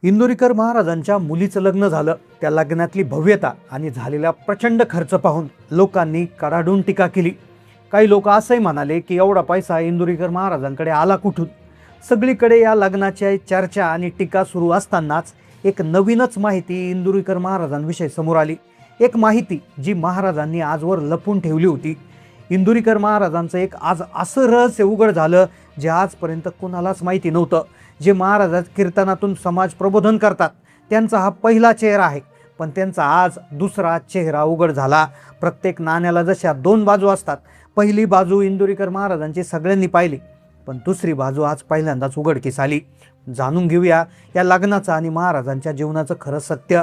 इंदोरीकर महाराजांच्या मुलीचं लग्न झालं. त्या लग्नातली भव्यता आणि झालेला प्रचंड खर्च पाहून लोकांनी कडाडून टीका केली. काही लोक असंही म्हणाले की एवढा पैसा इंदोरीकर महाराजांकडे आला कुठून. सगळीकडे या लग्नाच्या चर्चा आणि टीका सुरू असतानाच एक नवीनच माहिती इंदोरीकर महाराजांविषयी समोर आली. एक माहिती जी महाराजांनी आजवर लपून ठेवली होती. इंदोरीकर महाराजांचं एक आज असं रहस्य उघड झालं जे आजपर्यंत कोणालाच माहिती नव्हतं. जे महाराज कीर्तनातून समाज प्रबोधन करतात त्यांचा हा पहिला चेहरा आहे, पण त्यांचा आज दुसरा चेहरा उघड झाला. प्रत्येक नाण्याला जशा दोन बाजू असतात, पहिली बाजू इंदोरीकर महाराजांची सगळ्यांनी पाहिली, पण दुसरी बाजू आज पहिल्यांदाच उघडकीस आली. जाणून घेऊया या लग्नाचं आणि महाराजांच्या जीवनाचं खरं सत्य.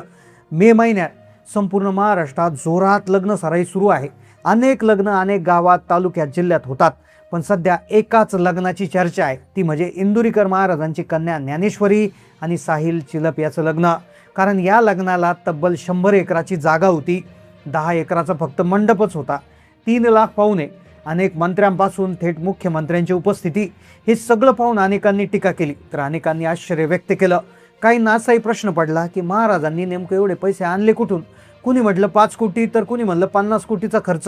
मे महिन्यात संपूर्ण महाराष्ट्रात जोरात लग्न सराई सुरू आहे. अनेक लग्न अनेक गावात, तालुक्यात, जिल्ह्यात होतात, पण सध्या एकाच लग्नाची चर्चा आहे. ती म्हणजे इंदोरीकर महाराजांची कन्या ज्ञानेश्वरी आणि साहिल चिलप याचं लग्न. कारण या लग्नाला तब्बल 100 एकराची जागा होती. 10 एकराचा फक्त मंडपच होता. 3 लाख पाहुणे, अनेक मंत्र्यांपासून थेट मुख्यमंत्र्यांची उपस्थिती. हे सगळं पाहून अनेकांनी टीका केली, तर अनेकांनी आश्चर्य व्यक्त केलं. काहींना असाही प्रश्न पडला की महाराजांनी नेमके एवढे पैसे आणले कुठून. कुणी म्हटलं 5 कोटी, तर कुणी म्हणलं 50 कोटीचा खर्च.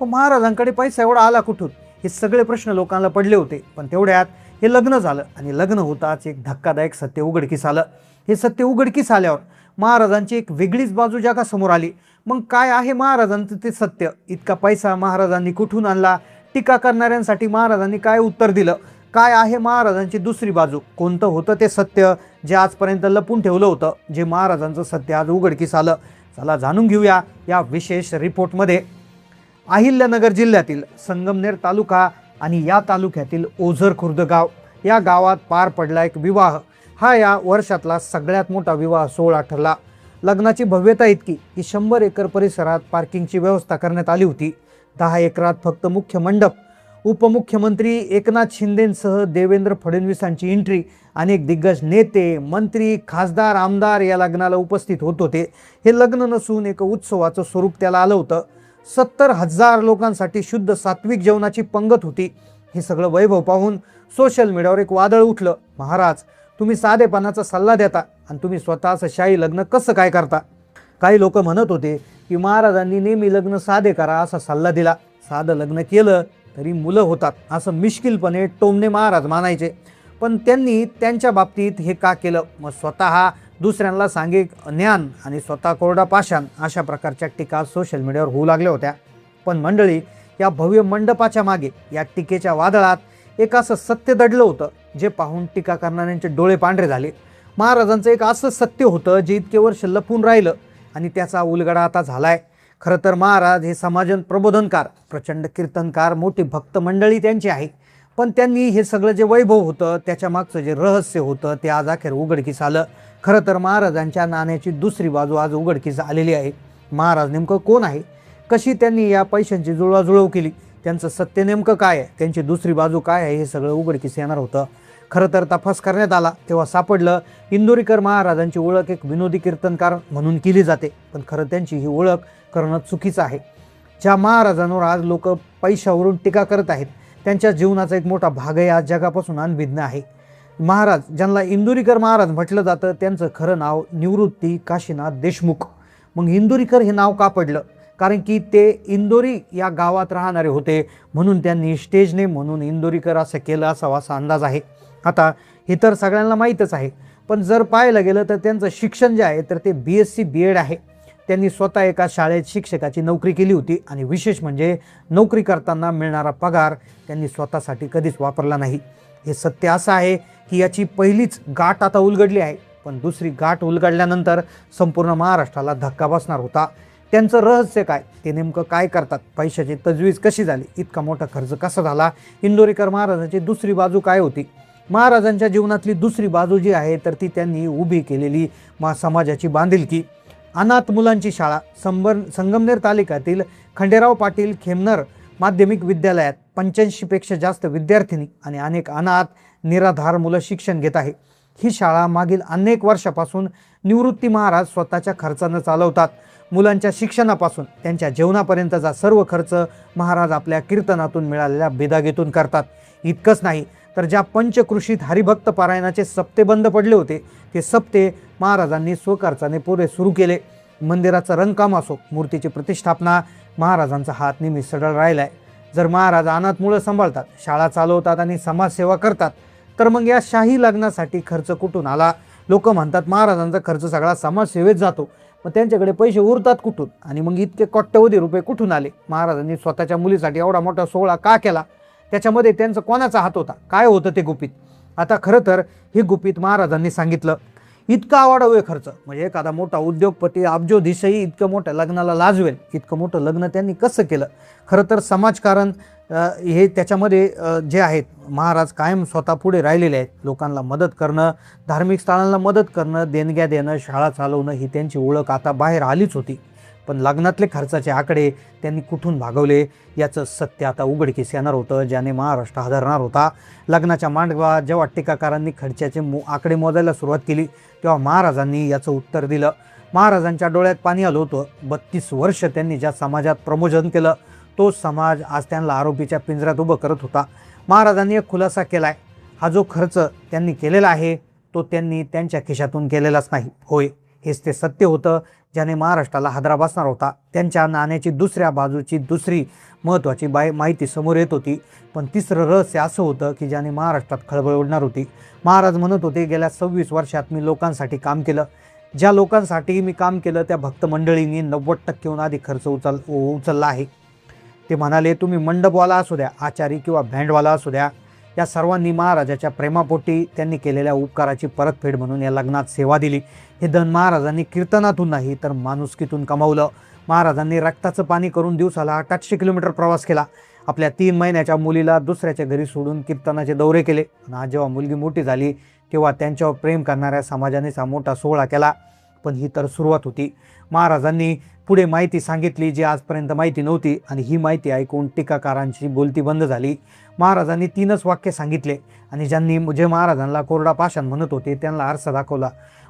पण महाराजांकडे पैसा एवढा आला कुठून, हे सगळे प्रश्न लोकांना पडले होते. पण तेवढ्यात हे लग्न झालं आणि लग्न होताच एक धक्कादायक सत्य उघडकीस आलं. हे सत्य उघडकीस आल्यावर महाराजांची एक वेगळीच बाजू जगासमोर आली. मग काय आहे महाराजांचं ते सत्य? इतका पैसा महाराजांनी कुठून आणला? टीका करणाऱ्यांसाठी महाराजांनी काय उत्तर दिलं? काय आहे महाराजांची दुसरी बाजू? कोणतं होतं ते सत्य जे आजपर्यंत लपून ठेवलं होतं, जे महाराजांचं सत्य आज उघडकीस आलं? चला जाणून घेऊया या विशेष रिपोर्टमध्ये. अहिल्यानगर जिल्ह्यातील संगमनेर तालुका आणि या तालुक्यातील ओझर खुर्द गाव, या गावात पार पडला एक विवाह. हा या वर्षातला सगळ्यात मोठा विवाह सोहळा ठरला. लग्नाची भव्यता इतकी की 100 एकर परिसरात पार्किंगची व्यवस्था करण्यात आली होती. 10 एकरात फक्त मुख्य मंडप. उपमुख्यमंत्री एकनाथ शिंदेंसह देवेंद्र फडणवीसांची एंट्री. अनेक दिग्गज नेते, मंत्री, खासदार, आमदार या लग्नाला उपस्थित होत होते. हे लग्न नसून एक उत्सवाचं स्वरूप त्याला आलं होतं. 70,000 लोकांसाठी शुद्ध सात्विक जेवणाची पंगत होती. हे सगळं वैभव पाहून सोशल मीडियावर एक वादळ उठलं. महाराज, तुम्ही साधेपणाचा सल्ला देता आणि तुम्ही स्वतःचं शाही लग्न कसं काय करता? काही लोक म्हणत होते की महाराजांनी नेहमी लग्न साधे करा असा सल्ला दिला. साधं लग्न केलं तरी मुलं होतात असं मिश्किलपणे टोमणे महाराज मानायचे. पण त्यांनी त्यांच्या बाबतीत हे का केलं? मग स्वतः दुसऱ्यांना सांगे ज्ञान आणि स्वतः कोरडा पाषाण, अशा प्रकारच्या टीका सोशल मीडियावर होऊ लागल्या होत्या. पण मंडळी, या भव्य मंडपाच्या मागे, या टीकेच्या वादळात एक असं सत्य दडलं होतं जे पाहून टीका करणाऱ्यांचे डोळे पांढरे झाले. महाराजांचं एक असं सत्य होतं जे इतके वर्ष लपून राहिलं आणि त्याचा उलगडा आता झालाय. खरं तर महाराज हे समाजन प्रबोधनकार, प्रचंड कीर्तनकार, मोठी भक्त मंडळी त्यांची आहे. पण त्यांनी हे सगळं जे वैभव होतं, त्याच्या मागचं जे रहस्य होतं, ते आज अखेर उघडकीस आलं. खरं तर महाराजांच्या नाण्याची दुसरी बाजू आज उघडकीस आलेली आहे. महाराज नेमकं कोण आहे? कशी त्यांनी या पैशांची जुळवाजुळव केली? त्यांचं सत्य नेमकं काय आहे? त्यांची दुसरी बाजू काय आहे? हे सगळं उघडकीस येणार होतं. खरं तर तपास करण्यात आला तेव्हा सापडलं इंदोरीकर महाराजांची ओळख एक विनोदी कीर्तनकार म्हणून केली जाते. पण खरं त्यांची ही ओळख करणं चुकीचं आहे. ज्या महाराजांवर आज लोक पैशावरून टीका करत आहेत, त्यांच्या जीवनाचा एक मोठा भागही आज जगापासून अनभिज्ञ आहे. महाराज, ज्यांना इंदोरीकर महाराज म्हटलं जातं, त्यांचं खरं नाव निवृत्ती काशीनाथ देशमुख. मग इंदोरीकर हे नाव का पडलं? कारण की ते इंदोरी या गावात राहणारे होते, म्हणून त्यांनी स्टेज नेम म्हणून इंदोरीकर असं केलं असावा असा अंदाज आहे. आता हे तर सगळ्यांना माहीतच आहे, पण जर पाहायला गेलं तर त्यांचं शिक्षण जे आहे तर ते BSc BEd आहे. त्यांनी स्वतः एका शाळेत शिक्षकाची नोकरी केली होती आणि विशेष म्हणजे नोकरी करताना मिळणारा पगार त्यांनी स्वतःसाठी कधीच वापरला नाही. हे सत्य असं आहे की याची पहिलीच गाठ आता उलगडली आहे, पण दुसरी गाठ उलगडल्यानंतर संपूर्ण महाराष्ट्राला धक्का बसणार होता. त्यांचं रहस्य काय? ते नेमकं काय करतात? पैशाची तजवीज कशी झाली? इतका मोठा खर्च कसा झाला? इंदोरीकर महाराजांची दुसरी बाजू काय होती? महाराजांच्या जीवनातली दुसरी बाजू जी आहे तर ती त्यांनी उभी केलेली समाजाची बांधिलकी. अनाथ मुलांची शाळा. संगमनेर तालुक्यातील खंडेराव पाटील खेमनर माध्यमिक विद्यालयात 85पेक्षा जास्त विद्यार्थिनी आणि अनेक अनाथ निराधार मुलं शिक्षण घेत आहे. ही शाळा मागील अनेक वर्षापासून निवृत्ती महाराज स्वतःच्या खर्चानं चालवतात. मुलांच्या शिक्षणापासून त्यांच्या जेवणापर्यंतचा सर्व खर्च महाराज आपल्या कीर्तनातून मिळालेल्या बेदागेतून करतात. इतकंच नाही, तर ज्या पंचकृषीत हरिभक्त पारायणाचे सप्ते बंद पडले होते ते सप्ते महाराजांनी स्वखर्चाने पुरे सुरू केले. मंदिराचं रंगकाम असो, मूर्तीची प्रतिष्ठापना, महाराजांचा हात नेहमी सडळ राहिलाय. जर महाराज अनाथ मुलं सांभाळतात, शाळा चालवतात आणि समाजसेवा करतात, तर मग या शाही लग्नासाठी खर्च कुठून आला? लोक म्हणतात महाराजांचा खर्च सगळा समाजसेवेत जातो, मग त्यांच्याकडे पैसे उरतात कुठून? आणि मग इतके कोट्यवधी रुपये कुठून आले? महाराजांनी स्वतःच्या मुलीसाठी एवढा मोठा सोहळा का केला? त्याच्यामध्ये त्यांचा कोणाचा हात होता? काय होतं ते गुपित? आता खरं तर हे गुपित महाराजांनी सांगितलं. इतका आवाढव्य खर्च, म्हणजे एखादा मोठा उद्योगपती अब्जोधीशही इतकं मोठ्या लग्नाला लाजवेल इतकं मोठं लग्न त्यांनी कसं केलं? खरं तर समाजकारण हे त्याच्यामध्ये जे आहेत, महाराज कायम स्वतः पुढे राहिलेले आहेत. लोकांना मदत करणं, धार्मिक स्थळांना मदत करणं, देणग्या देणं, शाळा चालवणं ही त्यांची ओळख आता बाहेर आलीच होती. पण लग्नातले खर्चाचे आकडे त्यांनी कुठून भागवले याचं सत्य आता उघडकीस येणार होतं, ज्याने महाराष्ट्र हादरणार होता. लग्नाच्या मांडवात जेव्हा टीकाकारांनी खर्चाचे आकडे मोजायला सुरुवात केली तेव्हा महाराजांनी याचं उत्तर दिलं. महाराजांच्या डोळ्यात पाणी आलं होतं. 32 वर्ष त्यांनी ज्या समाजात प्रबोधन केलं तो समाज आज त्यांना आरोपीच्या पिंजऱ्यात उभं करत होता. महाराजांनी एक खुलासा केलाय, हा जो खर्च त्यांनी केलेला आहे तो त्यांनी त्यांच्या खिशातून केलेलाच नाही. होय, हेच ते सत्य होतं ज्याने महाराष्ट्राला हादरा बसणार होता. त्यांच्या नाण्याची दुसऱ्या बाजूची दुसरी महत्त्वाची माहिती समोर येत होती. पण तिसरं रहस्य असं होतं की ज्याने महाराष्ट्रात खळबळ उडणार होती. महाराज म्हणत होते, गेल्या 26 वर्षात मी लोकांसाठी काम केलं. ज्या लोकांसाठी मी काम केलं त्या भक्त मंडळींनी 90% अधिक खर्च उचलला आहे. ते म्हणाले, तुम्ही मंडपवाला असू द्या, आचारी किंवा बँडवाला असू द्या, या सर्वांनी महाराजाच्या प्रेमापोटी त्यांनी केलेल्या उपकाराची परतफेड म्हणून या लग्नात सेवा दिली. हे धन महाराजांनी कीर्तनातून नाही तर माणुसकीतून कमावलं. महाराजांनी रक्ताचं पाणी करून दिवसाला 800 किलोमीटर प्रवास केला. आपल्या 3 महिन्याच्या मुलीला दुसऱ्याच्या घरी सोडून कीर्तनाचे दौरे केले. आणि आज जेव्हा मुलगी मोठी झाली तेव्हा त्यांच्यावर प्रेम करणाऱ्या समाजानेच हा मोठा सोहळा केला. पण ही तर सुरुवात होती. महाराजांनी पुढे माहिती सांगितली जी आजपर्यंत माहिती नव्हती, आणि ही माहिती ऐकून टीकाकारांची बोलती बंद झाली. महाराजांनी 3च वाक्य सांगितले, आणि जे महाराजांना कोरडा पाषाण म्हणत होते त्यांना आरसा दाखवला.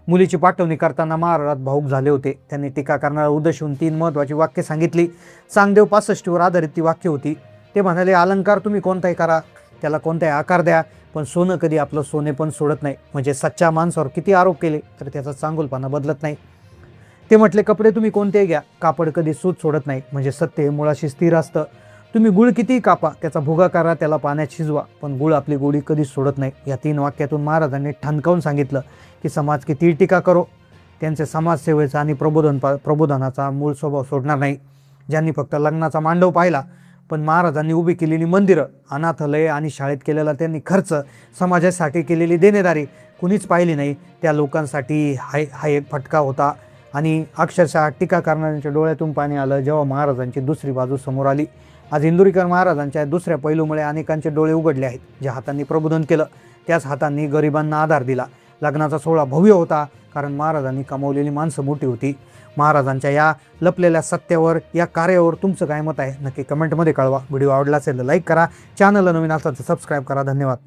मुलीची पाठवणी करताना महाराज भाऊक झाले होते. त्यांनी टीका करणारा उद्देशून 3 महत्त्वाची वाक्य सांगितली. चांगदेव 65 वर आधारित ती वाक्य होती. ते म्हणाले, अलंकार तुम्ही कोणताही करा, त्याला कोणताही आकार द्या, पण सोनं कधी आपलं सोने पण सोडत नाही. म्हणजे सच्च्या माणसावर किती आरोप केले तर त्याचा चांगुलपणा बदलत नाही. ते म्हटले, कपडे तुम्ही कोणतेही घ्या, कापड कधी सूत सोडत नाही. म्हणजे सत्य हे मुळाशी स्थिर असतं. तुम्ही गुळ कितीही कापा, त्याचा भुगा करा, त्याला पाण्यात शिजवा, पण गुळ आपली गोडी कधीच सोडत नाही. या 3 वाक्यातून महाराजांनी ठणकावून सांगितलं की समाज कितीही टीका करो, त्यांचे समाजसेवेचा आणि प्रबोधनाचा मूळ स्वभाव सोडणार नाही. ज्यांनी फक्त लग्नाचा मांडव पाहिला, पण महाराजांनी उभी केलेली मंदिरं, अनाथालय आणि शाळेत केलेला त्यांनी खर्च, समाजासाठी केलेली देणेदारी कुणीच पाहिली नाही, त्या लोकांसाठी हा एक फटका होता. आणि अक्षरशः टीका करणाऱ्यांच्या डोळ्यातून पाणी आलं जेव्हा महाराजांची दुसरी बाजू समोर आली. आज इंदुरीकर महाराजांच्या दुसऱ्या पैलूमुळे अनेकांचे डोळे उघडले आहेत. ज्या हातांनी प्रबोधन केलं त्याच हातांनी गरिबांना आधार दिला. लग्नाचा सोहळा भव्य होता कारण महाराजांनी कमावलेली माणसं मोठी होती. महाराजांच्या या लपलेल्या सत्यावर, या कार्यावर तुमचं काय मत आहे नक्की कमेंटमध्ये कळवा. व्हिडिओ आवडला असेल तर लाईक करा, चॅनलला नवीन असाल तर सबस्क्राईब करा. धन्यवाद.